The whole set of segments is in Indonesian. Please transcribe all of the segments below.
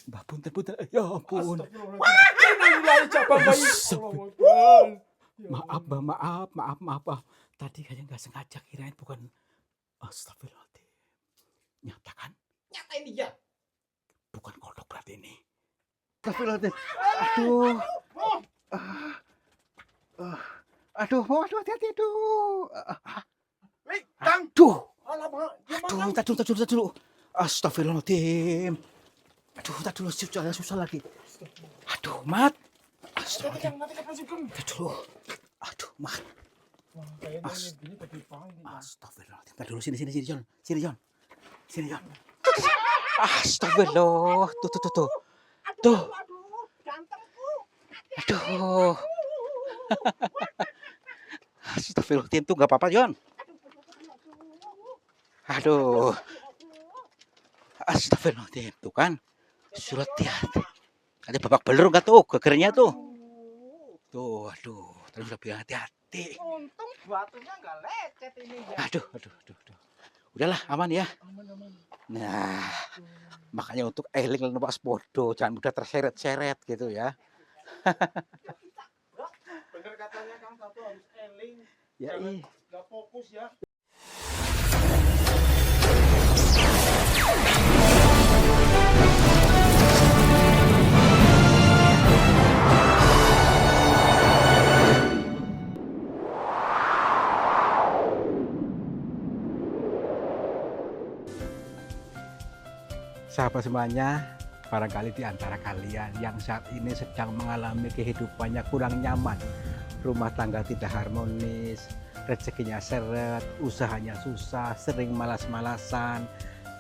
Mbah punten punten. Ya ampun. Maaf, Mbah, maaf, Mbah. Tadi kayaknya nggak sengaja kirain bukan. Astagfirullahaladzim. Nyatakan Nyatain dia. bukan kodok berarti ini. Astagfirullahaladzim. Aduh. Aduh, hati-hati, aduh. Kang. Aduh. Alamak, Aduh, tak dulu. Astagfirullahaladzim. Aduh, tak dulu, susah lagi. Aduh, Mat. Astagfirullahaladzim. Tak dulu. Aduh, Mat. Astagfirullahaladzim. Tak dulu, sini, John. Sini, John. Astagfirullah. Tuh. Tuh. Aduh. Astagfirullahaladzim, tuh nggak apa-apa, John. Aduh. Astagfirullahaladzim, tuh kan. Surat hati. Ada babak belur nggak tuh, gegernya tuh. Tuh, aduh. Tadi udah bilang hati-hati. Untung batunya nggak lecet ini ya. Aduh. Udahlah, aman ya. Nah, makanya untuk eling lan waspada, jangan mudah terseret-seret gitu ya. Bener katanya Kang Satu harus eling. Ya, Nggak fokus ya. Sahabat semuanya, barangkali di antara kalian yang saat ini sedang mengalami kehidupannya kurang nyaman, rumah tangga tidak harmonis, rezekinya seret, usahanya susah, sering malas-malasan,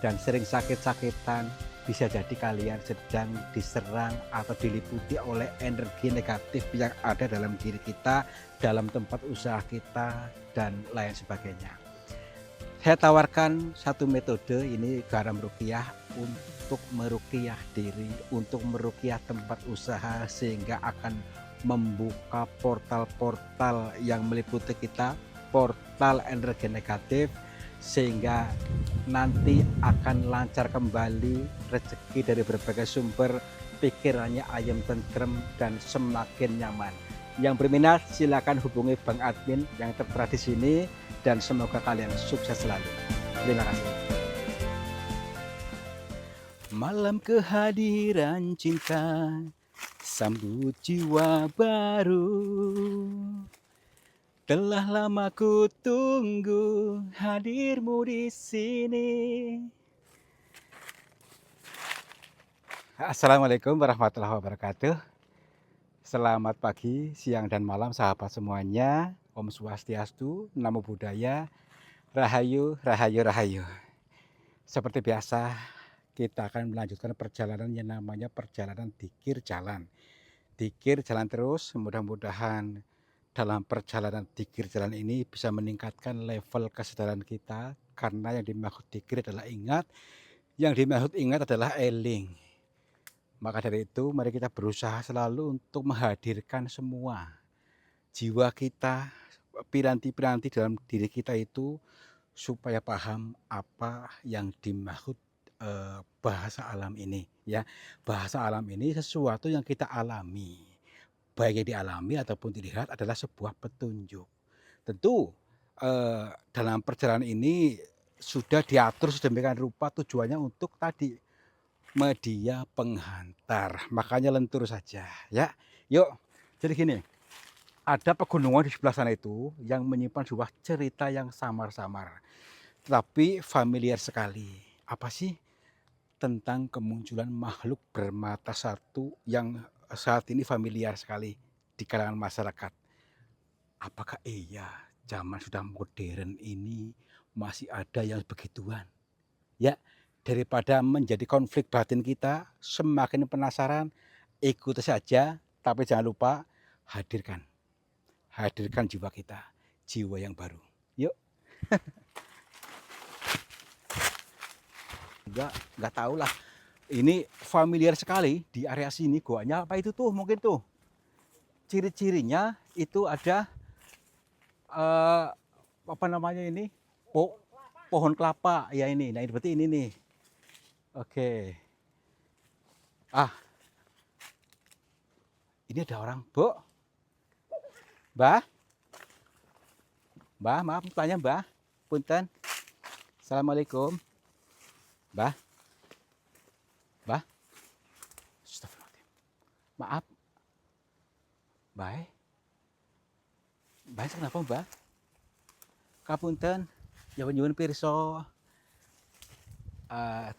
dan sering sakit-sakitan, bisa jadi kalian sedang diserang atau diliputi oleh energi negatif yang ada dalam diri kita, dalam tempat usaha kita, dan lain sebagainya. Saya tawarkan satu metode, ini garam ruqyah, untuk meruqyah diri, untuk meruqyah tempat usaha, sehingga akan membuka portal-portal yang meliputi kita, portal energi negatif, sehingga nanti akan lancar kembali rezeki dari berbagai sumber, pikirannya ayam tentrem dan semakin nyaman. Yang berminat silakan hubungi Bang Admin yang tertera di sini, dan semoga kalian sukses selalu. Terima kasih. Malam kehadiran cinta, sambut jiwa baru. Telah lama ku tunggu hadirmu di sini. Assalamualaikum warahmatullahi wabarakatuh. Selamat pagi, siang, dan malam sahabat semuanya. Om Swastiastu, Namo Buddhaya, Rahayu. Seperti biasa, kita akan melanjutkan perjalanan yang namanya perjalanan dikir jalan. Dikir jalan terus, mudah-mudahan dalam perjalanan dikir jalan ini bisa meningkatkan level kesadaran kita, karena yang dimaksud dikir adalah ingat, yang dimaksud ingat adalah eling. Maka dari itu, mari kita berusaha selalu untuk menghadirkan semua jiwa kita, piranti-piranti dalam diri kita itu, supaya paham apa yang dimaksud bahasa alam ini ya. Bahasa alam ini sesuatu yang kita alami, baik yang dialami ataupun dilihat, adalah sebuah petunjuk. Tentu dalam perjalanan ini sudah diatur sedemikian rupa, tujuannya untuk tadi media penghantar, makanya lentur saja ya. Yuk, jadi gini, ada pegunungan di sebelah sana itu yang menyimpan sebuah cerita yang samar-samar, tapi familiar sekali. Apa sih? Tentang kemunculan makhluk bermata satu yang saat ini familiar sekali di kalangan masyarakat. Apakah iya zaman sudah modern ini masih ada yang begituan? Ya, daripada menjadi konflik batin kita, semakin penasaran, ikuti saja, tapi jangan lupa hadirkan jiwa kita, jiwa yang baru. Yuk. Nggak tahu lah. Ini familiar sekali di area sini, goanya apa itu tuh, mungkin tuh. Ciri-cirinya itu ada apa namanya ini? Pohon kelapa ya ini. Nah, berarti ini nih. Oke. Ah, ini ada orang, Bu. Mbah, Mbah, maaf tanya Mbah. Punten. Assalamualaikum. Mbah, Mbah. Astagfirullahaladzim. Maaf, Mbah. Mbah kenapa Mbah? Kapunten, nyuwun pirsa.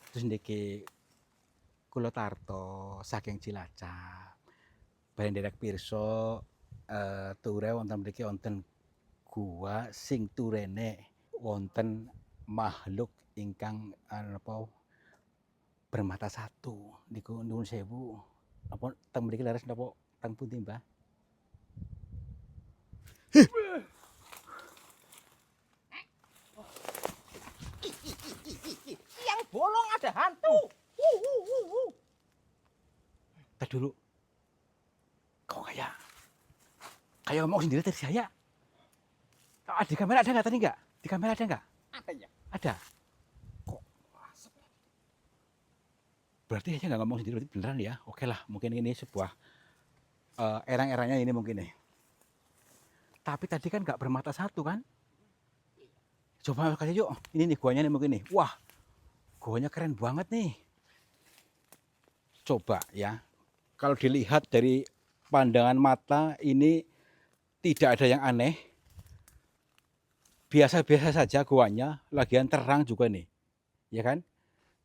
Terus niki kula tarto saking Cilacap. Bareng nderek pirsa ture wonten mriki wonten gua sing turene wonten makhluk ingkang napa bermata satu. Niku nuwun sewu. Napa teng mriki leres napa teng pundi, Mbah? Yang bolong ada hantu. Entar dulu. Kok kayak ngomong sendiri tadi saya. Di kamera ada nggak tadi nggak? Di kamera ada nggak? Ada ya? Ada. Kok berarti saya nggak ngomong sendiri, berarti beneran ya? Oke lah, mungkin ini sebuah erang-erangnya ini mungkin nih. Tapi tadi kan nggak bermata satu kan? Coba kasih yuk. Ini nih guanya nih mungkin nih. Wah, guanya keren banget nih. Coba ya. Kalau dilihat dari pandangan mata ini tidak ada yang aneh. Biasa-biasa saja guanya, lagian terang juga nih. Ya kan?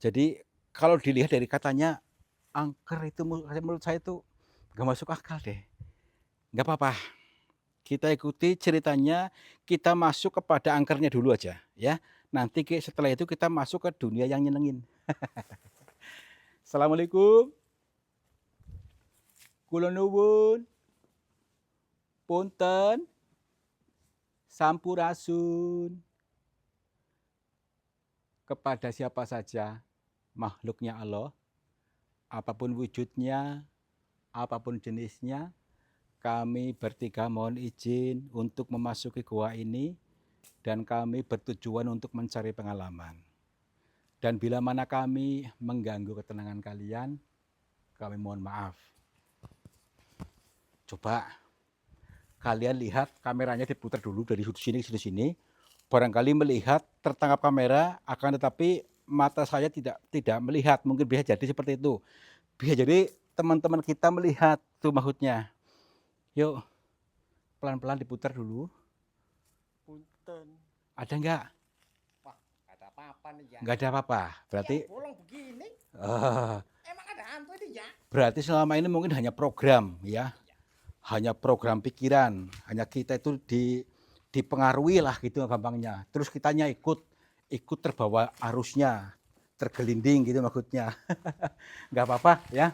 Jadi kalau dilihat dari katanya angker itu menurut saya itu nggak masuk akal deh. Nggak apa-apa. Kita ikuti ceritanya, kita masuk kepada angkernya dulu aja ya. Nanti setelah itu kita masuk ke dunia yang nyenengin. Assalamualaikum. Kula nuwun. Punten. Sampurasun. Kepada siapa saja makhluknya Allah, apapun wujudnya, apapun jenisnya, kami bertiga mohon izin untuk memasuki gua ini dan kami bertujuan untuk mencari pengalaman. Dan bila mana kami mengganggu ketenangan kalian, kami mohon maaf. Coba kalian lihat kameranya diputar dulu dari sini ke sini. Barangkali melihat tertangkap kamera, akan tetapi mata saya tidak melihat. Mungkin bisa jadi seperti itu. Bisa jadi teman-teman kita melihat tuh maksudnya. Yuk, pelan-pelan diputar dulu. Punten. Ada nggak? Wah, nggak ada apa-apa nih ya. Nggak ada apa-apa. Berarti Yang bolong begini. Emang ada hantu ini ya? berarti selama ini mungkin hanya program ya. Hanya program pikiran. Hanya kita itu dipengaruhi lah gitu gampangnya. Terus kitanya ikut terbawa arusnya. Tergelinding gitu maksudnya. Nggak apa-apa ya.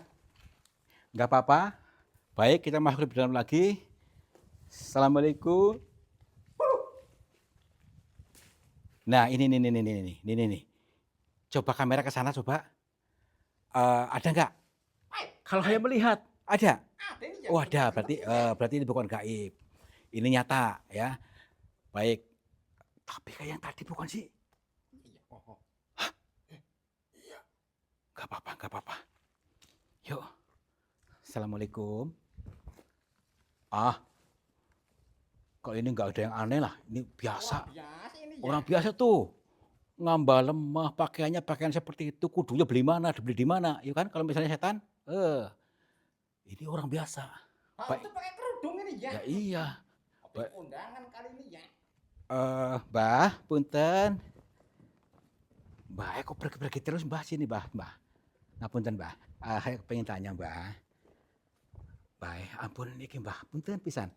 Nggak apa-apa. Baik, kita masuk lebih dalam lagi. Assalamualaikum. Nah, ini. Coba kamera ke sana coba. Ada nggak? Kalau saya melihat, ada. Ada ini ya? Oh, ada. Berarti ini bukan gaib. Ini nyata ya. Baik. Tapi kayak yang tadi bukan sih? Iya. Oh. Iya. Nggak apa-apa. Yuk. Assalamualaikum. Kalau ini nggak ada yang aneh lah. Ini biasa. Orang biasa tuh. Ngambal lemah, pakaian seperti itu. Kudunya beli di mana. Ya kan kalau misalnya setan. Ini orang biasa. Itu pakai kerudung ini ya? Ya iya. Undangan kali ini ya? Mbah, punten. Mbah, kok pergi terus Mbah sini Mbah. Ngapunten Mbah. Saya pengen tanya Mbah. Mbah, ampun iki Mbah, punten pisan.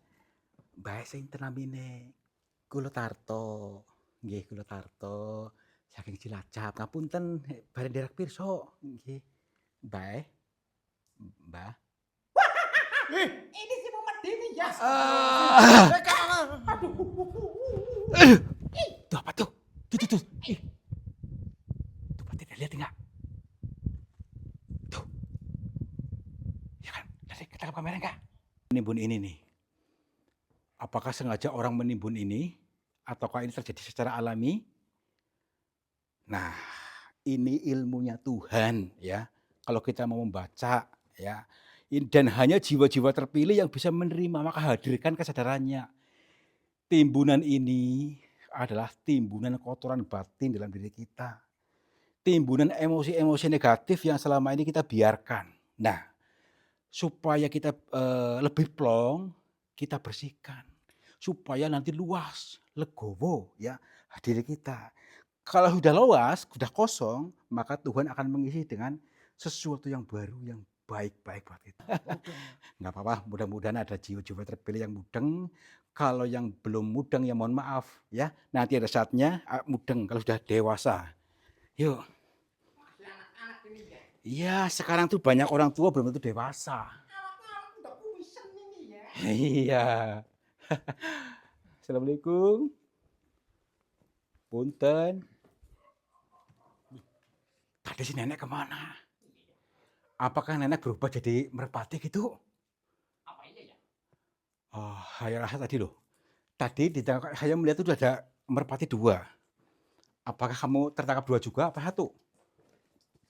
Mbah sing namine kula Tarto. Nggih, kula Tarto saking Cilacap. Ngapunten bareng derek pirsa. Nggih. Mbah. Ini si Muhammad Dini ya? Aduh. Tuh apa tuh? Tuh. Tuh berarti lihat enggak? Tuh. Ya kan? Lihat ketangkap kamera enggak? Menimbun ini nih. Apakah sengaja orang menimbun ini? Ataukah ini terjadi secara alami? Nah, ini ilmunya Tuhan ya. kalau kita mau membaca ya, dan hanya jiwa-jiwa terpilih yang bisa menerima, maka hadirkan kesadarannya. Timbunan ini adalah timbunan kotoran batin dalam diri kita, timbunan emosi-emosi negatif yang selama ini kita biarkan. Nah, supaya kita, lebih plong, kita bersihkan, supaya nanti luas, legowo ya diri kita. Kalau sudah luas, sudah kosong, maka Tuhan akan mengisi dengan sesuatu yang baru, yang baik-baik buat kita. Nggak apa-apa, mudah-mudahan ada jiwa-jiwa terpilih yang mudeng. Kalau yang belum mudeng ya mohon maaf ya, nanti ada saatnya mudeng kalau sudah dewasa. Yuk. Masih anak-anak ini ya. Iya, sekarang tuh banyak orang tua belum tentu dewasa. Anak-anak udah kumisan ini ya. Iya. Assalamualaikum. Punten. Tadi si nenek kemana? Apakah nenek berubah jadi merpati gitu? Apa iya ya? Oh, saya rasa tadi loh. Tadi saya melihat itu ada merpati 2. Apakah kamu tertangkap 2 juga apa 1?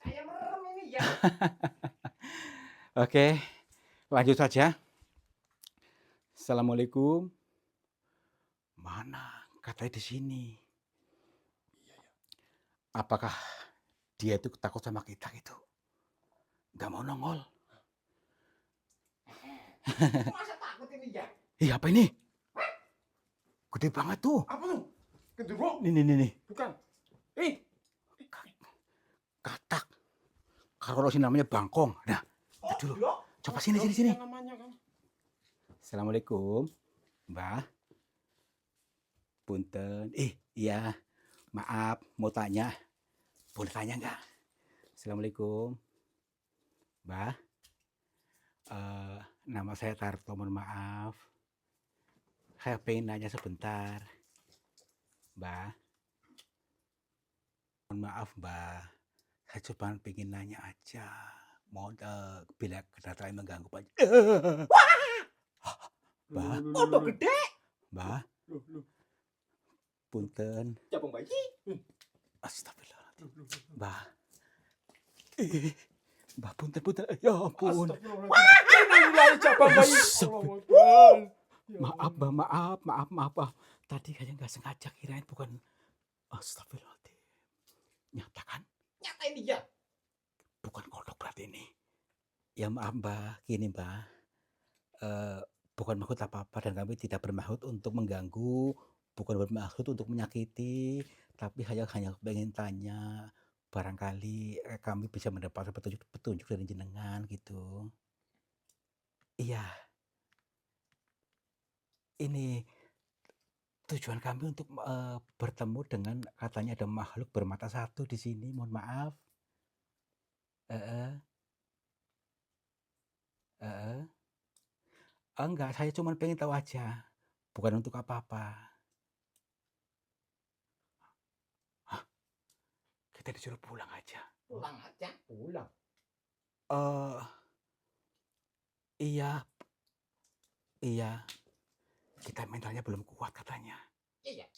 Saya merem ini ya. Oke, lanjut saja. Assalamualaikum. Mana? Katanya di sini. Apakah dia itu takut sama kita gitu? Nggak mau nongol. Masa takut ini ya? Ih, apa ini? Gede banget tuh. Apa tuh? Genderuwo? Nih. Bukan. Eh, Katak. Kalau sini namanya bangkong. Nah, oh, dulu. iya. Coba Oh, sini. iya namanya kan. Assalamualaikum, Mbah. Punten. Iya. Maaf, mau tanya. Boleh tanya nggak? Assalamualaikum, Mbah. Nama saya Tarto, mohon maaf. Saya pengen nanya sebentar, Mbah. Mohon maaf, Mbah. Saya cuma pengen nanya aja. Mohon bila kedatangan mengganggu Pak. Mbah, Kodok gede. Mbah, Loh. punten. Cabang bayi. Astagfirullahaladzim. Mbah. Mbah, punten. Ya ampun. Astagfirullahaladzim. Cabang bayi. Maaf, Mbah, maaf. Tadi saya nggak sengaja, kirain bukan. Astagfirullahaladzim. Nyatakan Nyata ini ya. bukan kodok berarti ini. Ya maaf, Mbah. Gini, Mbah. Bukan maksud apa-apa dan kami tidak bermaksud untuk mengganggu, bukan bermaksud untuk menyakiti, tapi saya hanya pengen tanya, barangkali kami bisa mendapatkan petunjuk dari jenengan gitu. Iya, ini tujuan kami untuk bertemu dengan katanya ada makhluk bermata 1 di sini. Mohon maaf. Enggak, saya cuma pengen tahu aja. Bukan untuk apa-apa. Hah? Kita disuruh pulang aja. Pulang aja. Pulang. Iya. Kita mentalnya belum kuat katanya. Iya.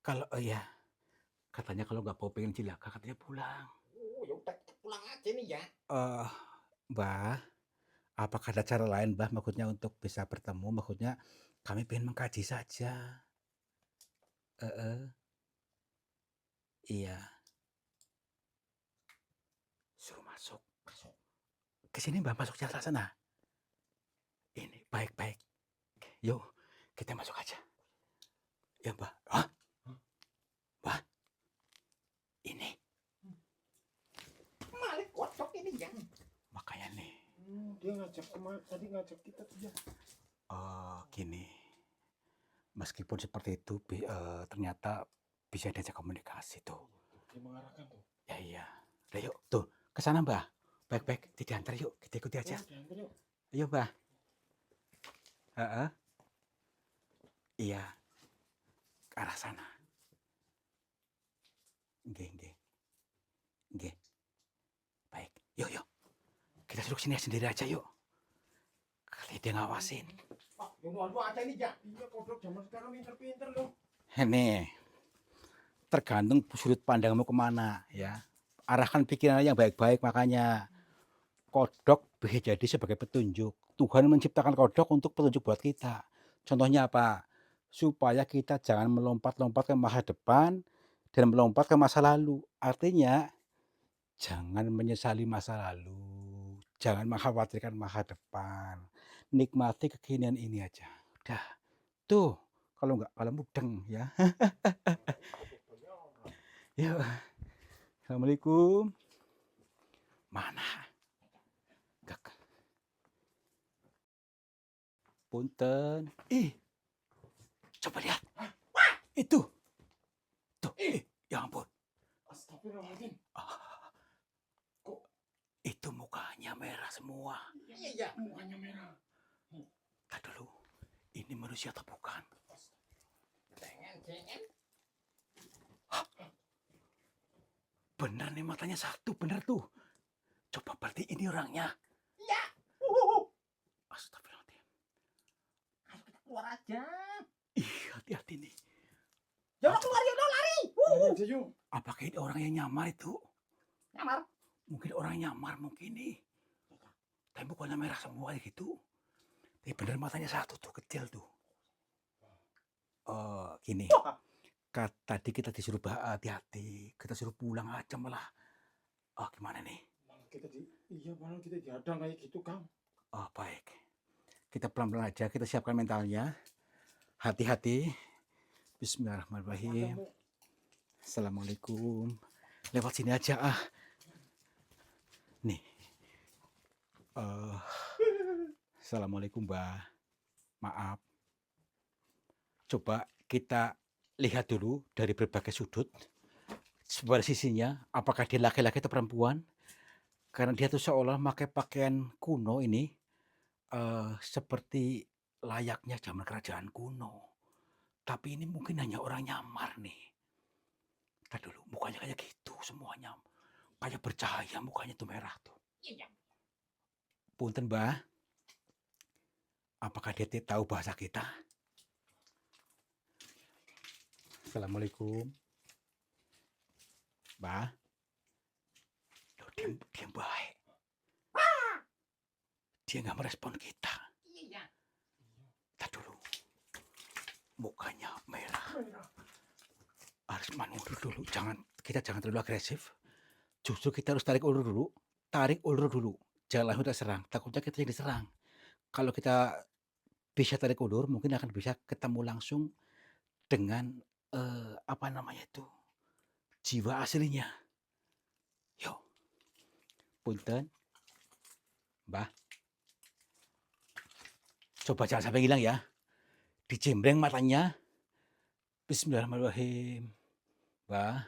Kalau katanya kalau nggak mau pengen cilaka katanya pulang. Oh, ya udah pulang aja nih ya. Mbah, apakah ada cara lain, Mbah, maksudnya untuk bisa bertemu? Maksudnya kami pengen mengkaji saja. Iya. Suruh masuk. Ke sini, Mbah, masuk jalan sana. Ini baik. Yuk, kita masuk aja. Ya, Mbah. Hah? Mbah. Ini. Malik kodok ini ya. Makanya nih. Dia tadi ngajak kita tuh ya. Gini. Meskipun seperti itu, ternyata bisa diajak komunikasi tuh. Dia mengarahkan tuh. Ya iya. Udah yuk, tuh ke sana, Mbah. Baik, diantar yuk, kita ikuti aja. Ayo, Mbah. Iya. Ke arah sana. Nggih. Baik. Yuk. Kita duduk sini sendiri aja yuk. Kali dia ngawasin. Yang lu aja ini ya. Iya, kodok zaman sekarang pinter-pinter loh. Ini tergantung sudut pandangmu kemana ya. arahkan pikirannya yang baik-baik, makanya kodok bisa jadi sebagai petunjuk. Tuhan menciptakan kodok untuk petunjuk buat kita. Contohnya apa? Supaya kita jangan melompat-lompat ke masa depan dan melompat ke masa lalu. Artinya, jangan menyesali masa lalu, jangan mengkhawatirkan masa depan, nikmati kekinian ini aja. Udah, tuh, kalau mudeng ya. Yuk, assalamualaikum. Mana? Gak. Punten. Coba lihat. Itu. Tuh, ya ampun. Astagfirullahaladzim. Kok Itu mukanya merah semua. iya mukanya merah. Tadi dulu, ini manusia atau bukan? Jangan. Bener nih matanya satu, bener tuh. Coba berarti ini orangnya. Iya. Astagfirullahaladzim. Ayo kita keluar aja. Ih, hati-hati nih. Ya udah keluar ya udah lari. Lari aja yuk. Apakah ini orang yang nyamar itu? Nyamar. Mungkin orang nyamar mungkin nih. Tapi mukanya merah semua gitu. Tapi bener matanya satu tuh, kecil tuh. Oh, gini. Tadi kita disuruh hati-hati, kita suruh pulang aja malah. Oh, gimana nih? Malah kita dihadang kayak gitu, Kang. Oh, baik. Kita pelan-pelan aja, kita siapkan mentalnya. Hati-hati. Bismillahirrahmanirrahim. Assalamualaikum. Lewat sini aja ah. Nih. Assalamualaikum, Mbak. Maaf. Coba kita lihat dulu dari berbagai sudut. Sebelah sisinya, apakah dia laki-laki atau perempuan? Karena dia tuh seolah pakai pakaian kuno ini, seperti layaknya zaman kerajaan kuno. Tapi ini mungkin hanya orang nyamar nih. Tadi dulu, mukanya kayak gitu semuanya. Kayak bercahaya, mukanya tuh merah tuh. Iya. Punten, Mbah. Apakah dia tahu bahasa kita? Assalamualaikum. Mbah. Loh, dia baik. Dia nggak merespon kita. Iya. Tadi dulu. Mukanya merah. Harus mundur dulu. Kita jangan terlalu agresif. Justru kita harus tarik ulur dulu. Tarik ulur dulu. Jangan langsung kita serang. Takutnya kita yang diserang. Kalau kita bisa tarik ulur, mungkin akan bisa ketemu langsung dengan apa namanya itu, jiwa aslinya. Yuk, punten, Mbah. Coba jangan sampai hilang ya. Dicembreng matanya. Bismillahirrahmanirrahim. Mbah.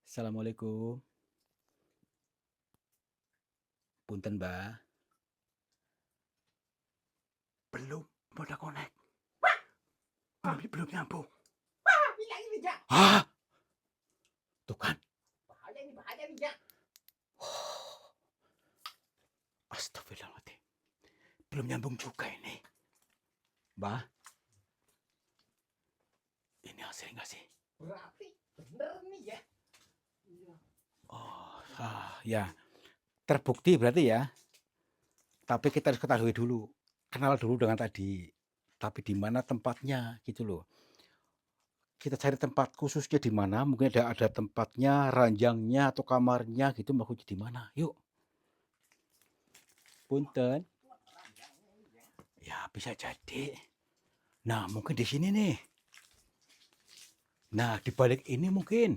Assalamualaikum. Punten, Mbah. Belum udah connect. Belum nyambung. Hilang ini, Ja. Hah? Tuh kan. Bahaya nih, Ja. Astagfirullahaladzim. Belum nyambung juga ini. Mbah. Ini hasil nggak sih? Berarti bener nih ya. Iya. Oh, ya. Terbukti berarti ya. Tapi kita harus ketahui dulu. Kenal dulu dengan tadi. Tapi di mana tempatnya gitu loh. Kita cari tempat khususnya di mana, mungkin ada tempatnya, ranjangnya atau kamarnya gitu, maksudnya di mana. Yuk. Punten. Ya, bisa jadi. Nah, mungkin di sini nih. Nah, di balik ini mungkin.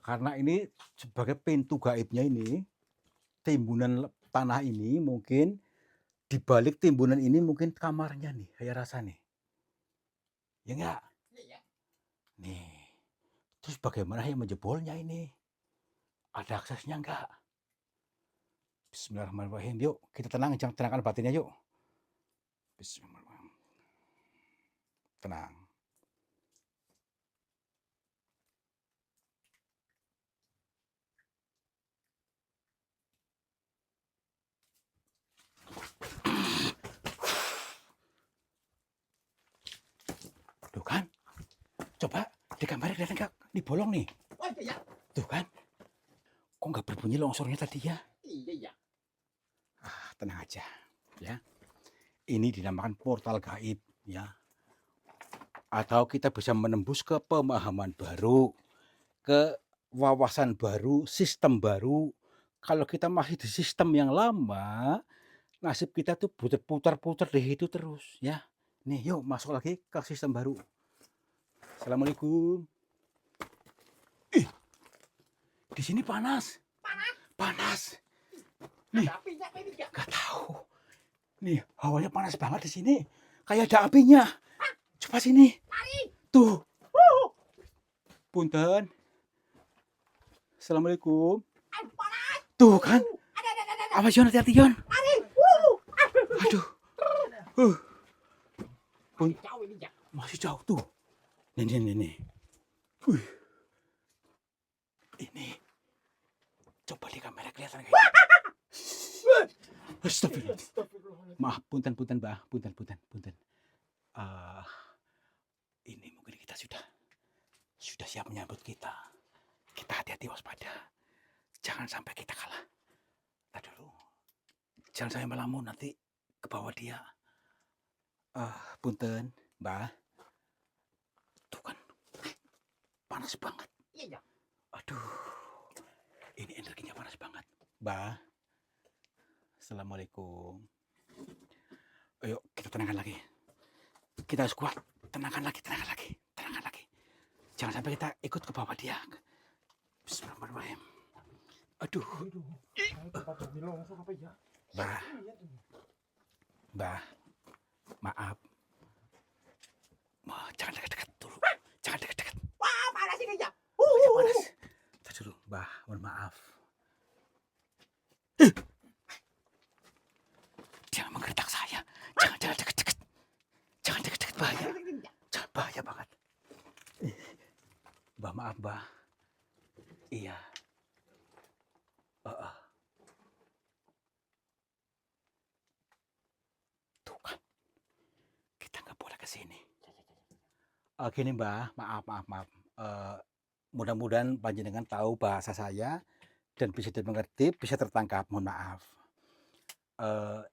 Karena ini sebagai pintu gaibnya ini, timbunan tanah ini mungkin di balik timbunan ini mungkin kamarnya nih, saya rasa nih. Ya enggak? Iya. Nih. Terus bagaimana yang menjebolnya ini? Ada aksesnya enggak? Bismillahirrahmanirrahim. Yuk, kita tenangkan batinnya yuk. Bismillahirrahmanirrahim. Tenang. Tuh kan? Coba di gambarnya kelihatan enggak? Ini bolong nih. Oh iya. Tuh kan, kok nggak berbunyi longsornya tadi ya? Iya. Tenang aja, ya. Ini dinamakan portal gaib, ya. Atau kita bisa menembus ke pemahaman baru, ke wawasan baru, sistem baru. Kalau kita masih di sistem yang lama, nasib kita tuh putar-putar di situ terus, ya. Nih, yuk masuk lagi ke sistem baru. Assalamualaikum. Ih, di sini panas. Panas. Nih, Ada apinya apa ini ya? nggak tahu. Nih, hawanya panas banget di sini. Kayak ada apinya. Coba sini. Tuh. Punten. Assalamualaikum. Tuh kan. Apa Jon, hati-hati Jon. Aduh. Jauh ini ya. Masih jauh tuh. Nih. Wih. Ini. Coba di kamera kelihatan kayak Astagfirullah. Maaf, punten, Mbak. Punten. Ini mungkin kita sudah siap menyambut kita. Kita hati-hati, waspada. Jangan sampai kita kalah. Tadi dulu. Jangan sampai melamun, nanti ke bawah dia. Punten, Mbak. Tuh kan. Panas banget. Iya. Aduh. Ini energinya panas banget. Mbak. Assalamualaikum. Ayo, kita tenangkan lagi. Kita harus kuat. Tenangkan lagi. Jangan sampai kita ikut ke bawah dia. Bismillahirrahmanirrahim. Aduh. Mbah. Maaf. Jangan dekat-dekat dulu. Jangan dekat-dekat. Wah, panas ini ya. Panas. Tadi dulu, Mbah. Mohon maaf. Jangan menggertak saya. Jangan dekat-dekat. Jangan dekat-dekat, bahaya. Jangan, bahaya banget. Mbah, maaf, Mbah. Iya. Tuh kan. Kita nggak boleh ke sini. Gini, Mbah. Maaf. Mudah-mudahan panjenengan tahu bahasa saya dan bisa dimengerti, bisa tertangkap. Mohon maaf.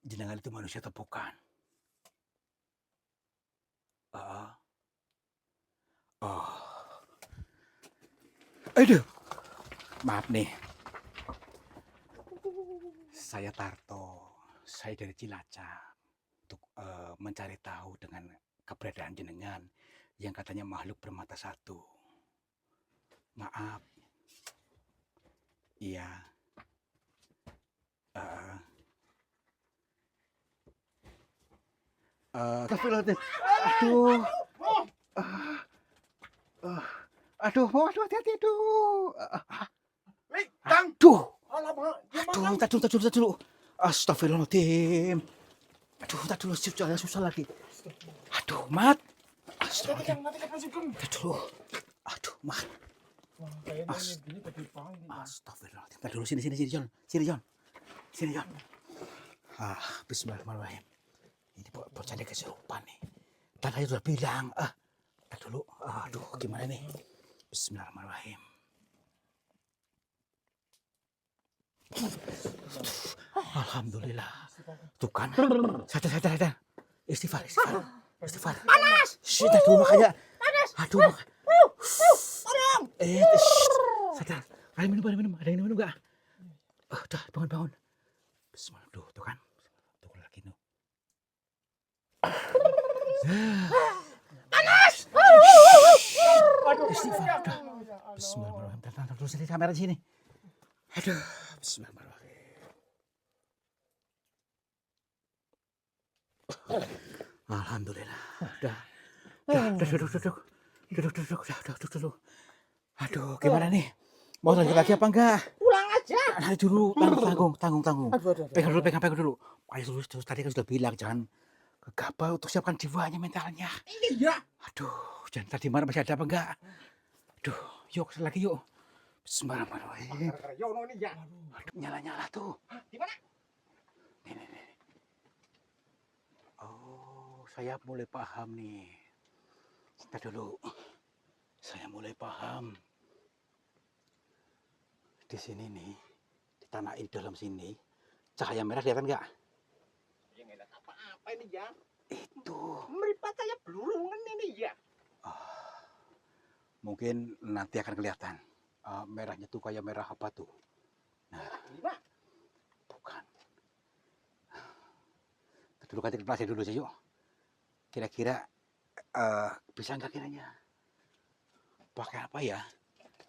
Jenengan itu manusia atau bukan? Aduh. Maaf nih. Saya Tarto. Saya dari Cilacap untuk mencari tahu dengan keberadaan jenengan yang katanya makhluk bermata satu. Maaf. Iya. Aduh. Aduh, hati-hati, aduh. Kang. Aduh, tar dulu. Astagfirullahaladzim. Aduh, tar dulu, susah lagi. Aduh, Mat. Astagfirullahaladzim. Tar dulu. Aduh, Mat. Astagfirullahaladzim. Tar dulu, sini, Jon. Sini, Jon. Bismillahirrahmanirrahim. Ini bocah dia kesurupan nih. Tadi udah bilang. Tar dulu. Aduh, gimana nih? Bismillahirrahmanirrahim. Alhamdulillah. Tuh kan. Sadar. Istighfar. Panas. Sudah dulu makanya. Panas. Aduh. Tolong. Sadar. Ayo minum. Ada yang minum enggak? Udah, bangun. Bismillah. Tuh kan. Tuh lagi nih. Panas. Istighfar. Bismillahirrahmanirrahim. Tahan terus di kamera sini. Aduh. Bismillahirrahmanirrahim. Alhamdulillah. Udah. Duduk dulu. Aduh, gimana nih? Mau lanjut lagi apa enggak? Pulang aja. Nanti dulu, tanggung. Pegang dulu. Ayo terus tadi kan sudah bilang jangan gegabah untuk siapkan jiwanya, mentalnya. Iya. Aduh, jangan tadi marah masih ada apa enggak? Aduh, yuk lagi yuk. Bismillahirrahmanirrahim. Yono ini ya. Aduh, nyala tuh. Di mana? Nih. Oh, saya mulai paham nih. Sebentar dulu. Saya mulai paham. Di sini nih, di tanah ini dalam sini, cahaya merah kelihatan nggak? Ya nggak lihat apa-apa ini ya. Itu. Meripat saya belurungan ini ya. Ah, mungkin nanti akan kelihatan. Merahnya tuh kayak merah apa tuh? Nah, Gimana? bukan. Dulu kita pelajari dulu aja yuk. Kira-kira bisa nggak kiranya? Pakai apa ya?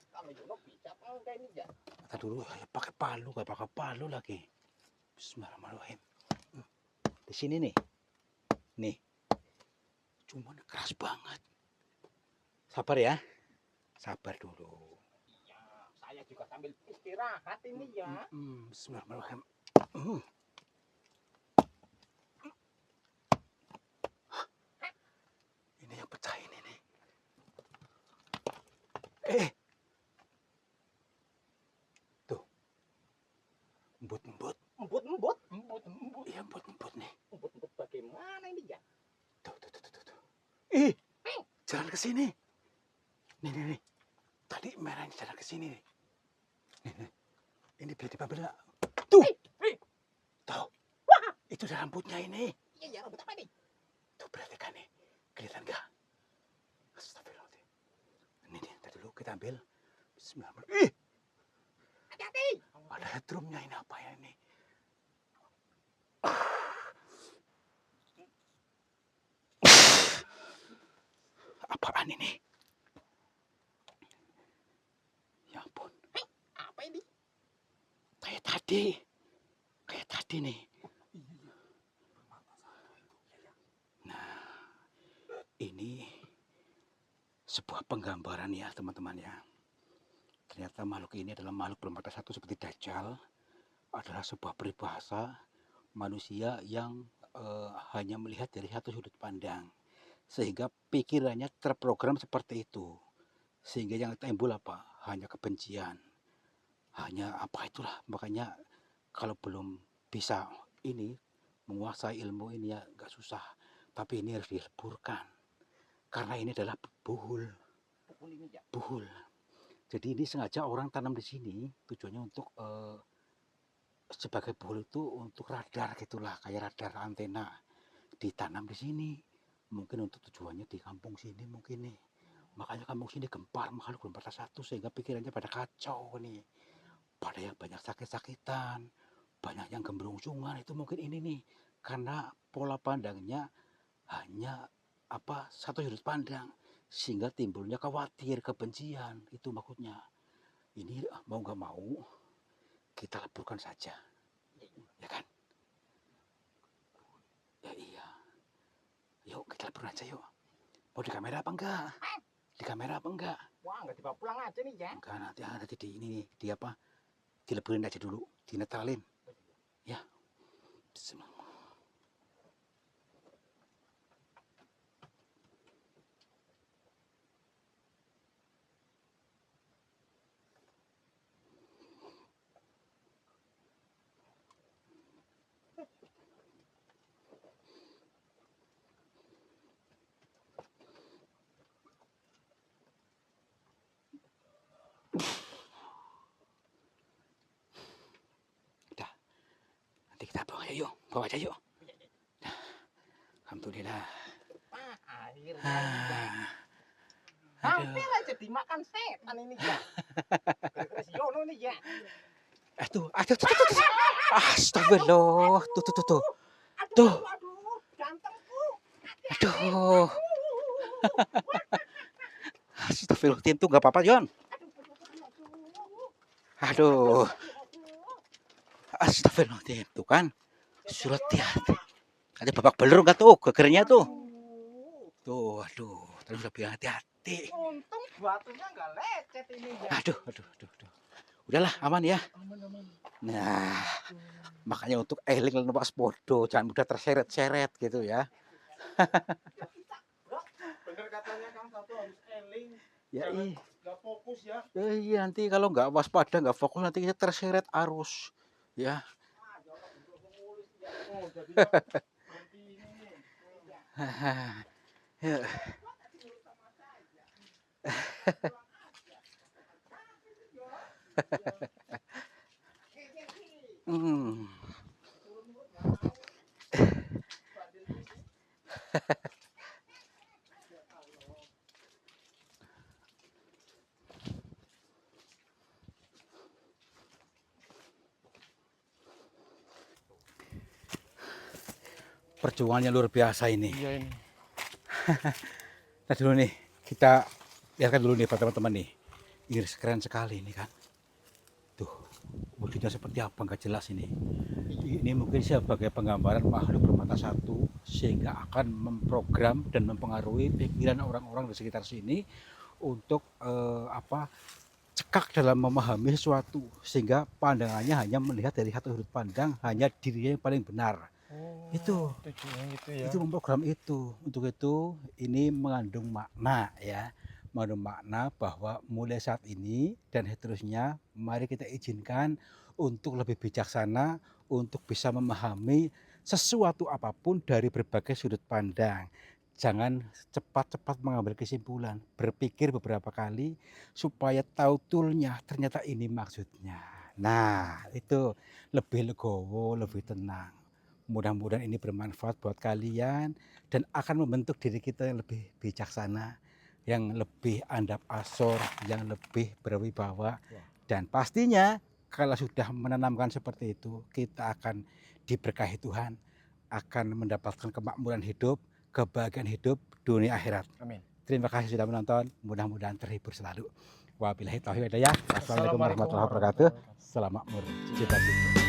Kalau Yono bisa apa enggak ini ya? Kata dulu ya, pakai palu, nggak pakai palu lagi. Bismillahirrahmanirrahim. Di sini nih, cuman keras banget. Sabar ya, sabar dulu. Iya, saya juga sambil istirahat ini ya. Bismillahirrahmanirrahim. Ini yang pecah ini nih. Tuh, embut-embut. Embut. Iya, embut-embut nih. Embut bagaimana ini ya? Tuh. Jalan ke sini. Nih. Tadi merahnya jalan ke sini nih. Nih. Ini bisa diambil nggak? Tuh. Tuh. Itu rambutnya ini. Iya, rambut apa nih? Tuh perhatikan nih. Kelihatan nggak? Astagfirullahaladzim. Ini nih, tadi dulu kita ambil. Bismillahirrahmanirrahim. Hati-hati. Ada headroomnya ini apa ya ini? Apaan ini? Ya ampun. Apa ini? Kayak tadi nih. Nah, ini sebuah penggambaran ya teman-teman ya. Ternyata makhluk ini adalah makhluk bermata satu seperti Dajjal. Adalah sebuah peribahasa manusia yang hanya melihat dari satu sudut pandang. Sehingga pikirannya terprogram seperti itu. Sehingga yang timbul apa? Hanya kebencian. Hanya apa itulah. Makanya kalau belum bisa ini menguasai ilmu ini ya nggak susah. Tapi ini harus dileburkan. Karena ini adalah buhul. Ini ya. Buhul. Jadi ini sengaja orang tanam di sini tujuannya untuk sebagai buhul itu untuk radar gitulah, kayak radar antena ditanam di sini. Mungkin untuk tujuannya di kampung sini mungkin nih. Makanya kampung sini gempar makhluk bermata satu sehingga pikirannya pada kacau nih. Pada yang banyak sakit-sakitan, banyak yang gembrungsungan itu mungkin ini nih. Karena pola pandangnya hanya apa satu sudut pandang sehingga timbulnya khawatir, kebencian itu maksudnya. Ini mau nggak mau kita leburkan saja, ya kan? Ya iya. Yuk kita leburkan aja yuk. Mau di kamera apa enggak? Di kamera apa enggak? Wah, nggak dibawa pulang aja nih ya. Enggak, nanti di ini nih, di apa? Dileburin aja dulu, dinetralin. Ya. Bismillah. Udah, nanti kita bawa yuk, bawa aja yuk. Alhamdulillah. Akhirnya hampir aja dimakan setan ini ya. Gara-gara si Yono nih ya. Tuh. Astagfirullah. Tuh. Tuh. Aduh, gantengku. Aduh. Astagfirullahaladzim tuh nggak apa-apa Jon. Aduh. Astagfirullahaladzim tuh kan. Surat hati. Ada babak belur nggak tuh gegernya tuh. Tuh, aduh. Terus udah bilang hati-hati. Untung batunya nggak lecet ini ya. Aduh. Udahlah aman ya. Aman. Nah, makanya untuk eling lan waspada, jangan mudah terseret-seret gitu ya. Bener katanya Kang Satu harus eling. Ya Jangan iya. nggak fokus ya. Iya, nanti kalau nggak waspada, nggak fokus nanti kita terseret arus. Ya. Oh, jadinya berhenti ini. Ya. Hmm. Perjuangannya luar biasa ini. Iya ini. Nah dulu nih, kita lihatkan dulu nih teman-teman nih. Ini keren sekali ini kan. Tuh, wujudnya seperti apa nggak jelas ini. Ini mungkin sebagai penggambaran makhluk bermata satu sehingga akan memprogram dan mempengaruhi pikiran orang-orang di sekitar sini untuk cekak dalam memahami sesuatu sehingga pandangannya hanya melihat dari satu sudut pandang, hanya dirinya yang paling benar. Oh, Itu tujuannya gitu ya. itu memprogram itu. Untuk itu ini mengandung makna ya, mengandung makna bahwa mulai saat ini dan seterusnya mari kita izinkan untuk lebih bijaksana, untuk bisa memahami sesuatu apapun dari berbagai sudut pandang. Jangan cepat-cepat mengambil kesimpulan, berpikir beberapa kali supaya tahu toolnya ternyata ini maksudnya. Nah, itu lebih legowo, lebih tenang. Mudah-mudahan ini bermanfaat buat kalian dan akan membentuk diri kita yang lebih bijaksana, yang lebih andap asor, yang lebih berwibawa. Dan pastinya kalau sudah menanamkan seperti itu, kita akan diberkahi Tuhan, akan mendapatkan kemakmuran hidup, kebahagiaan hidup dunia akhirat. Amin. Terima kasih sudah menonton, mudah-mudahan terhibur selalu. Wabillahi taufiq wal hidayah. Wassalamualaikum warahmatullahi wabarakatuh. Selamat makmur. Cita-cita.